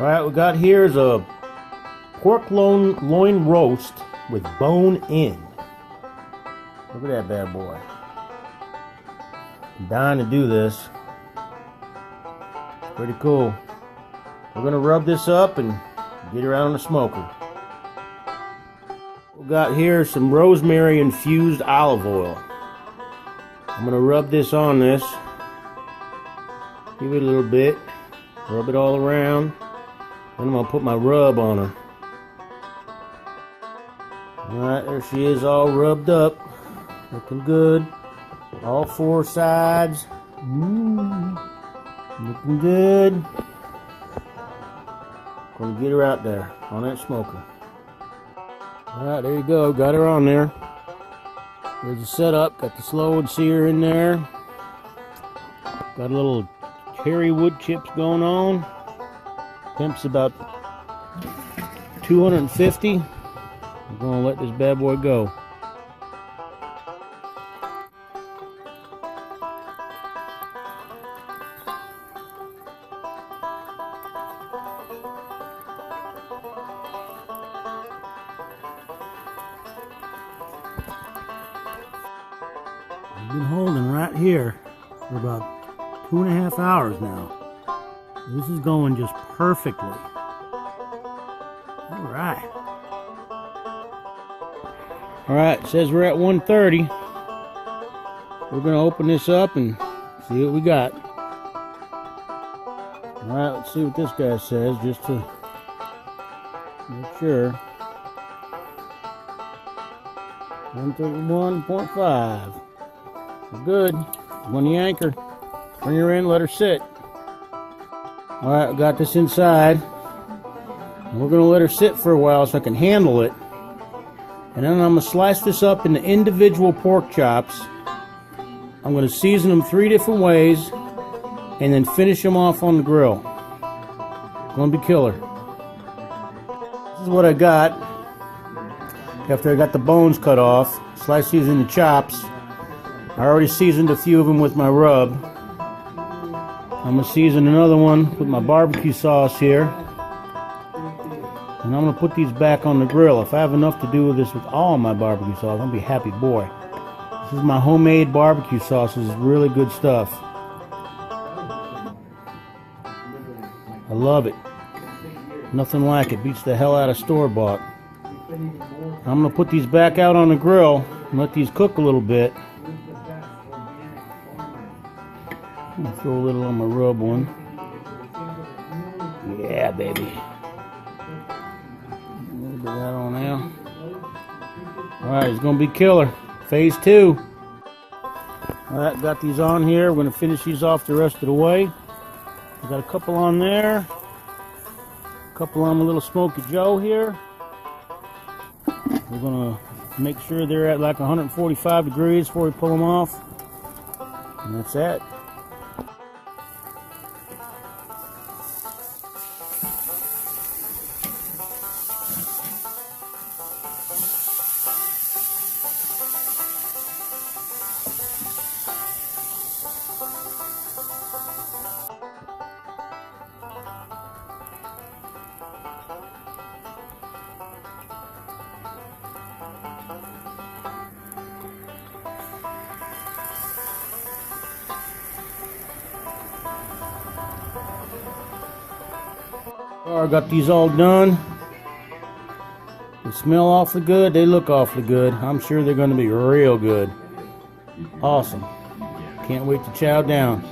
Alright, we got here is a pork loin roast with bone in. Look at that bad boy. I'm dying to do this. It's pretty cool. We're going to rub this up and get it out on the smoker. We got here some rosemary infused olive oil. I'm going to rub this on this. Give it a little bit. Rub it all around. Then I'm going to put my rub on her. Alright, there she is, all rubbed up. Looking good. All four sides. Looking good. Gonna get her out there on that smoker. Alright, there you go. Got her on there. There's the setup. Got the slow and sear in there. Got a little cherry wood chips going on. Temp's about 250. I'm gonna let this bad boy go. I've been holding right here for about 2.5 hours now. This is going just perfectly. Alright. Alright, it says we're at 130. We're going to open this up and see what we got. Alright, let's see what this guy says just to make sure. 131.5. Good. When you anchor, bring her in, let her sit. Alright, I got this inside. We're going to let her sit for a while so I can handle it. And then I'm going to slice this up into individual pork chops. I'm going to season them 3 different ways and then finish them off on the grill. Going to be killer. This is what I got after I got the bones cut off. Slice these into chops. I already seasoned a few of them with my rub. I'm going to season another one with my barbecue sauce here. And I'm going to put these back on the grill. If I have enough to do with this with all my barbecue sauce, I'm going to be a happy boy. This is my homemade barbecue sauce. This is really good stuff. I love it. Nothing like it. Beats the hell out of store-bought. I'm going to put these back out on the grill and let these cook a little bit. I'm going to throw a little on my rub one. Yeah, baby. A little bit of that on now. Alright, it's going to be killer. Phase 2. Alright, got these on here. We're going to finish these off the rest of the way. I got a couple on there. A couple on my little Smoky Joe here. We're going to make sure they're at like 145 degrees before we pull them off. And that's that. I got these all done. They smell awfully good. They look awfully good. I'm sure they're going to be real good. Awesome. Can't wait to chow down.